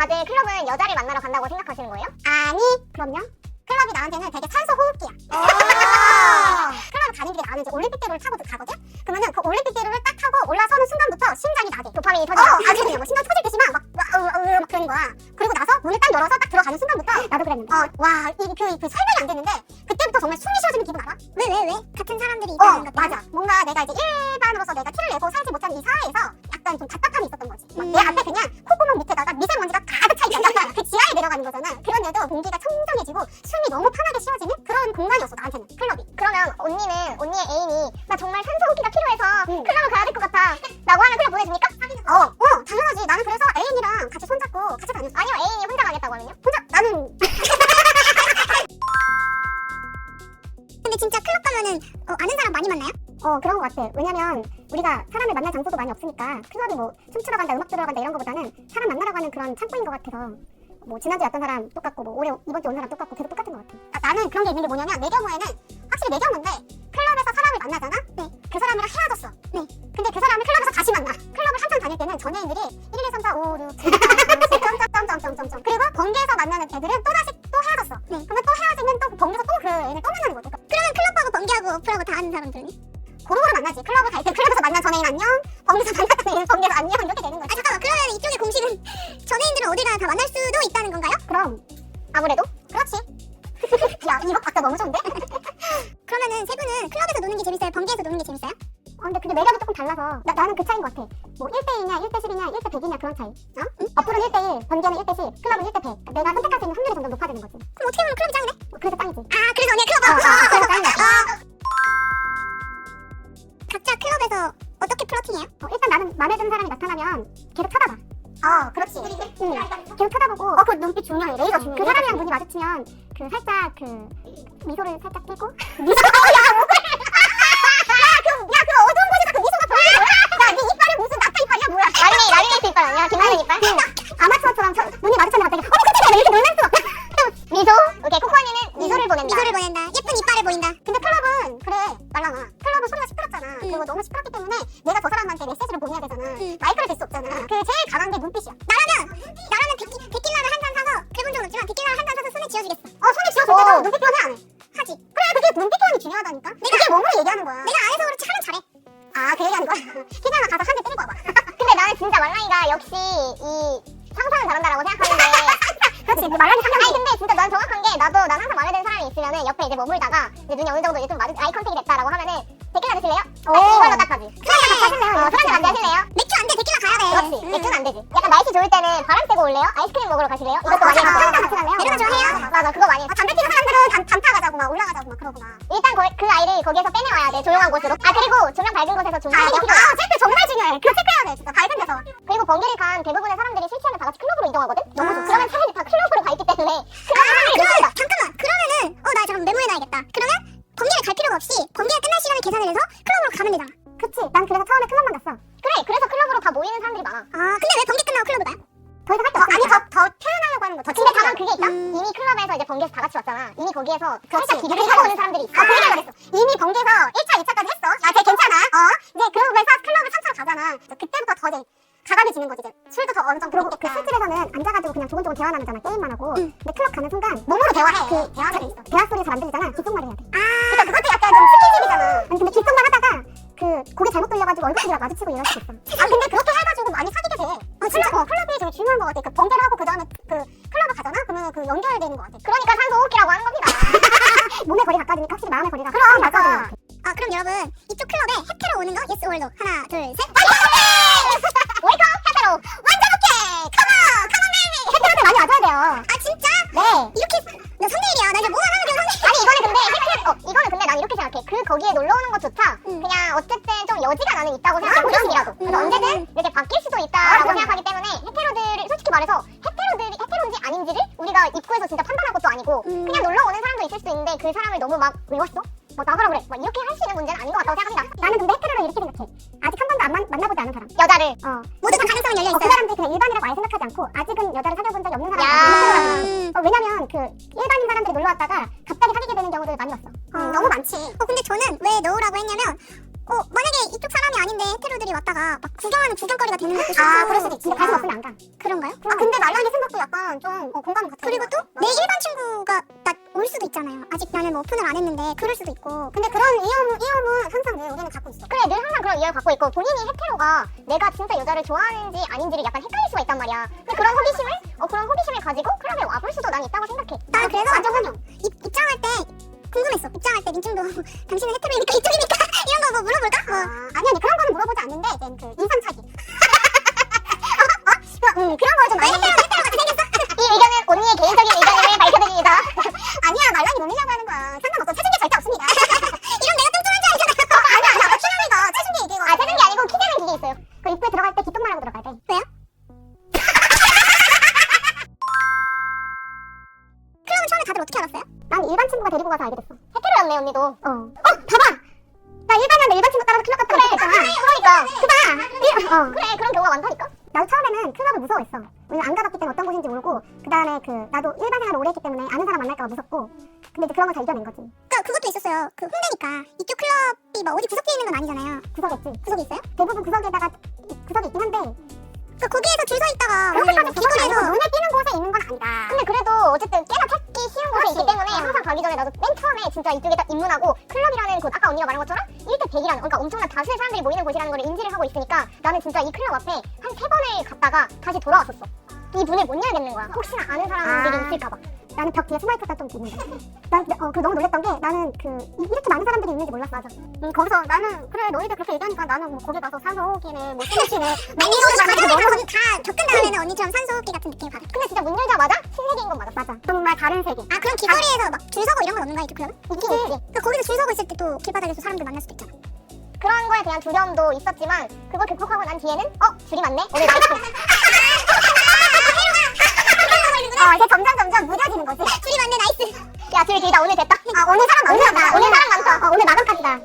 다들 클럽은 여자를 만나러 간다고 생각하시는 거예요? 아니, 그럼요. 클럽이 나한테는 되게 산소 호흡기야. 클럽 가는 길에 나는 이제 올림픽대로를 타고 가거든? 그러면은 그 올림픽대로를 딱 타고 올라서는 순간부터 심장이 나대. 도파민이 터지죠? 아주 그냥 뭐 심장 터질 듯이 막 그러는 거야. 그리고 나서 문을 딱 열어서 딱 들어가는 순간부터 나도 그랬는데. 와, 그 설명이 안 되는데 그때부터 정말 숨이 쉬어지는 기분 알아? 왜? 같은 사람들이 있다는 것 때문에? 맞아. 뭔가 내가 이제 일반으로서 내가 티를 내고 살지 못하는 이 사회에서 약간 좀 답답함이 있었던 거지. 막 내 앞에 그냥 콧구멍 밑에다가 미세먼지가 가득 차 있잖아. 그 지하에 내려가는 거잖아. 그런데도 공기가 청정해지고 숨이 너무 편하게 쉬어지는 그런 공간이었어, 나한테는 클럽이. 그러면 언니의 애인이 나 정말 산소 호흡기가 필요해서 클럽을 가야 될 것 같아 라고 하면 클럽 보내줍니까? 당연하지. 나는 그래서 애인이랑 같이 손잡고 같이 다녔어. 아니요, 애인이 혼자 가겠다고 하면요? 나는 근데 진짜 클럽 가면은 아는 사람 많이 만나요? 그런 것 같아. 왜냐면 우리가 사람을 만날 장소도 많이 없으니까 클럽이 뭐 춤추러 간다, 음악 들으러 간다 이런 거보다는 사람 만나러 가는 그런 창구인 것 같아서 뭐 지난주에 왔던 사람 똑같고 뭐 올해 이번 주에 온 사람 똑같고 계속 똑같은 것 같아. 나는 그런 게 있는 게 뭐냐면 내 경우에는 확실히 내 경우인데 클럽에서 사람을 만나잖아? 네. 그 사람이랑 헤어졌어. 네. 근데 그 사람을 클럽에서 다시 만나. 클럽을 한참 다닐 때는 전애인들이 1, 2, 3, 4, 5, 6, 7, 8, 점점점점점점 그리고 번개에서 만나는 애들은 또다시 또 헤어졌어. 네. 그러면 또 헤어지면 또 번개에서 또 그 애를 또 만나는 거지. 그러면 클럽하고 번개하고 어플하고 다 아는 사람들은? 고루고루 만나지. 클럽을 갈 때 클럽에서 만난 전애인 안녕, 번개에서 만났던 애인 번개에서 안녕 이렇게 되는 거지. 잠깐만, 그러면 이쪽의 공식은 전애인들은 어디 가나 다 만날 수도 있다는 건가요? 그럼 아무래도 그렇지. 야, 이거 아까 너무 좋은데? 그러면은 세 분은 클럽에서 노는 게 재밌어요? 번개에서 노는 게 재밌어요? 근데 매력이 조금 달라서 나는 그 차이인 것 같아. 뭐 1대2냐 1대10이냐 1대100이냐 그런 차이. 어플은 1대1, 번개는 1대10, 클럽은 1대100. 내가 선택할 수 있는 확률이 점점 높아지는 거지. 그럼 어떻게 보면 클럽이 짱이네? 그래서 짱이지. 그래서 언니가 클럽 그래서 짱인 거야. 각자 클럽에서 어떻게 플러팅해요? 일단 나는 마음에 드는 사람이 나타나면 계속 쳐다봐. 그렇지. 계속 쳐다보고. 그 눈빛 중요해. 레이저 중요해. 그 사람이랑 눈이 마주치면 그 살짝 그 미소를 살짝 띄고. 그 어두운 곳에서 그 미소가 보이는 거야? 야, 네 이빨은 무슨 나타 이빨이야? 뭐야? 라리네이트 이빨 아니야? 김나연 이빨? 아마추어처럼 눈이 마주쳤는데 갑자기 깜짝이야 이렇게 놀랄 수 없다. 미소? 오케이, 코코 언니는 미소를 보낸다. 미소를 보낸다. 예쁜 이빨을 보인다. 근데 클럽은 그래 말랑아. 클럽은 소리가 시끄럽잖아. 그리고 너무 시끄럽기 때문에 내가 저 사람한테 메시지를 보내야 되잖아. 마이크를 댈 수 없잖아. 그 제일 강한 게 눈빛이야. 나라면 데킬라를 한 잔 사서 해본 적은 없지만 데킬라를 한 잔 사서 손에 쥐어주겠어. 손에 쥐어줄 때도 눈빛 교환 안 해. 하지. 그래, 그게 눈빛 교환이 중요하다니까. 그게 몸으로 얘기하는 거야. 내가 안해서 그렇지 하면 잘해. 그 얘기하는 거야? 희나가 가서 한 대 때리고 와봐. 근데 나는 진짜 말랑이가 역시 이 상상을 잘한다라고 생각하는데 그렇지, 말랑이 상상이. 아니 근데 진짜 난 정확한 게 난 항상 마음에 드는 사람이 있으면은 옆에 이제 머물다가 이제 눈이 어느 정도 이제 좀 아이 컨택이 됐다라고 하면은 데킬라 드실래요? 이걸로 딱 가지. 술한잔 하실래요? 술한잔 같이 하실래요? 맥주 안 돼, 데킬라 가야 돼. 그렇지. 맥주는 안 되지. 약간 날씨 좋을 때는 바람 쐬고 올래요? 아이스크림 먹으러 가실래요? 이것도 많이 술한잔 하고. 같이 갈래요? 이런 거 좋아해요? 맞아, 그거 많이 해. 담배 피는 사람들은 단타 가자고 막 올라가자고 막 그러구나. 일단 그 아이를 거기에서 빼내와야 돼. 조용한 곳으로. 그리고 조명 밝은 곳에서 좀 하는 게 필요해. 체크 정말 중요해. 그거 체크해야 돼, 진짜. 밝은 데서. 그리고 번개를 간 대부분의 사람들이 술 취하면 다 같이 클럽으로 이동하거든? 너무 좋아. 그러면 사람들이 다 클럽으로 가 있기 때문에 클럽을 잠깐만. 그러면은 나 잠깐 메모해놔야겠다. 그러면 번개를 갈 필요가 없이 번개가 끝날 시간을 계산을 해서 클럽으로 가면 되잖아. 그치. 난 그래서 처음에 클럽만 갔어. 그래, 그래서 클럽으로 다 모이는 사람들이 많아. 근데 왜 번개 끝나고 클럽을 가요? 더 이상 할 게 없어. 아니, 더 표현하려고 하는 거지. 근데 다만 그게 있다. 이미 클럽에서 이제 번개에서 다 같이 왔잖아. 이미 거기에서 살짝 기류를 하고 오는 사람들이 있어. 그 얘기를 했어. 이미 번개에서 1차, 2차까지 했어. 쟤 괜찮아. 이제 그러면서 클럽을 3차로 가잖아. 그때부터 더 이제 가감이 지는 거지. 이제 술도 더 어느 정도. 그리고 그 술집에서는 앉아가지고 그냥 조곤조곤 대화 나누잖아. 게임만 하고. 근데 클럽 가는 순간 몸으로 대화해. 대화가 돼 있어. 대화 소리가 잘 안 들리잖아. 귓속말을 해야 돼. 그러니까 그것도 약간 좀 스킨십이잖아. 아니 근데 귓속말 하다가 고개 잘못 돌려가지고 얼굴이랑 마주치고 이럴 수 있어. 근데 그렇게 해가지고 많이 사귀게 돼. 진짜? 클럽이 되게 중요한 것 같아. 그 번개를 하고 그 다음에 클럽을 가잖아? 그러면 연결되는 것 같아. 그러니까 산소 호흡기라고 하는 겁니다. 몸의 거리가 가까우니까 확실히 마음의 거리가 그럼 맞아. 그럼 여러분 이쪽 클럽에 해태로 오는 거 예스 올로 하나 둘 셋. 웰컴 해태로 완전 오케이. 컴온 베이비. 해태로들 많이 와줘야 돼요. 진짜? 네. 이렇게 나 선배일이야. 나 이제 뭐가 하는 게 선배. 아니 이거는 근데 난 이렇게 생각해. 거기에 놀러 오는 것조차 그냥 어쨌든 좀 여지가 나는 있다고 생각해. 조금이라도. 그래서 언제든 이렇게 바뀔 수도 있다라고 생각하기 때문에 해태로들을 솔직히 말해서 해태로인지 아닌지를 우리가 입구에서 진짜 판단할 것도 아니고 그냥 놀러 오는 사람도 있을 수 있는데 그 사람을 너무 막 왜 왔어? 나가라 그래. 이렇게 할 수 있는 문제는 아닌 것 같다고 생각합니다. 나는 근데 해태로를 이렇게 생각해. 아직 한 번도 만나보지 않은 사람. 여자를 모두 다 가능성은 열려있어요. 그 사람들이 그냥 일반이라고 아예 생각하지 않고 아직은 여자를 사귀어본 적이 없는 사람이 왜냐면 일반인 사람들이 놀러 왔다가 갑자기 사귀게 되는 경우들 많이 왔어. 너무 많지. 근데 저는 왜 넣으라고 했냐면 만약에 이쪽 사람이 아닌데 헤테로들이 왔다가 막 구경하는 구경거리가 되는 것도 그럴 수도 있지. 관심 없으면 안 가. 그런가요? 근데 말랑이 생각도 약간 좀 공감 같아. 그리고 또 내 일반 친구가 나 올 수도 있잖아요. 아직 나는 뭐 오픈을 안 했는데 그럴 수도 있고. 근데 그런 위험은 항상 우리는 갖고 있어. 그래, 늘 항상 그런 이해를 갖고 있고 본인이 헤테로가 내가 진짜 여자를 좋아하는지 아닌지를 약간 헷갈릴 수가 있단 말이야. 근데 그런 호기심을 가지고 클럽에 와볼 수도 난 있다고 생각해. 난 그래서 완전 환영. 입장할 때 궁금했어. 입장할 때 민증도 당신은 헤테로이니까 이쪽이니까 이런 거 뭐 물어볼까? 아니 그런 거는 물어보지 않는데 이제 그 인상차기. 그런 거 좀 많이 헤테로가 생겼어? 이 의견은 언니의 개인적인 의견임을 밝혀드립니다. 아니야 말랑이 놀리려고 하는 거야. 상관없어. 체중계 절대 없습니다. 이런 내가 뚱뚱한 줄 알잖아. 아니야 키나미가 체중계 얘기해. 체중계 아니고 키 재는 기계 있어요. 그 입구에 들어갈 때 귓속말하고 들어가야 돼. 왜요? 클럽은 처음에 다들 어떻게 알았어요? 난 일반 친구가 데리고 가서 알게 됐어. 헤테로였네 언니도. 봐봐. 나 일반이었는데 일반 친구 따라서 클럽 갔다 했잖아. 그러니까. 그래 그런 경우가 많다니까. 나도 처음에는 클럽을 무서워했어. 왜냐면 안 가봤기 때문에 어떤 곳인지 모르고 그 다음에 나도 일반 생활을 오래 했기 때문에 아는 사람 만날까 봐 무섭고 근데 이제 그런 걸 다 이겨낸 거지. 그것도 있었어요. 그 홍대니까 이쪽 클럽이 막 어디 구석에 있는 건 아니잖아요. 구석에 있어요? 대부분 구석에다가 구석이 있긴 한데 거기에서 줄 서 있다가 그렇게까지 비거리에서 눈에 띄는 곳에 있는 건 아니다. 근데 그래도 어쨌든 꽤나 찾기 쉬운 곳에 있기 때문에 항상 가기 전에 나도 맨 처음에 진짜 이쪽에 딱 입문하고 클럽이라는 곳 아까 언니가 말한 것처럼 1대 100이라는 그러니까 엄청난 다수의 사람들이 모이는 곳이라는 걸 인지를 하고 있으니까 나는 진짜 이 클럽 앞에 한 3번을 갔다가 다시 돌아왔었어. 이 문을 못 열겠는 거야. 혹시나 아는 사람들이 있을까봐. 나는 벽 뒤에 숨어있었다 좀 기분이 난 너무 놀랬던 게 나는 이렇게 많은 사람들이 있는지 몰랐어. 맞아. 거기서 나는 그래 너희들 그렇게 얘기하니까 나는 뭐 거기 가서 산소호흡기네 뭐 숨쉬네 거기 다 겪은 다음에는 언니처럼 산소호흡기 같은 느낌을 받아. 근데 진짜 문 열자마자 신세계인 건 맞아. 맞아. 정말 다른 세계. 그럼 길거리에서 막 줄 서고 이런 건 없는 거야 이쪽 클럽은? 있지. 거기서 줄 서고 있을 때 또 길바닥에서 사람들 만날 수도 있잖아. 그런 거에 대한 두려움도 있었지만 그걸 극복하고 난 뒤에는 줄이 많네? 오늘 나이스. 이제 점점 무뎌지는 거지. 줄이 많네 나이스. 야 줄 길다 오늘 됐다. 오늘 사람 많다. 오늘 사람 많다. 오늘 마감까지다.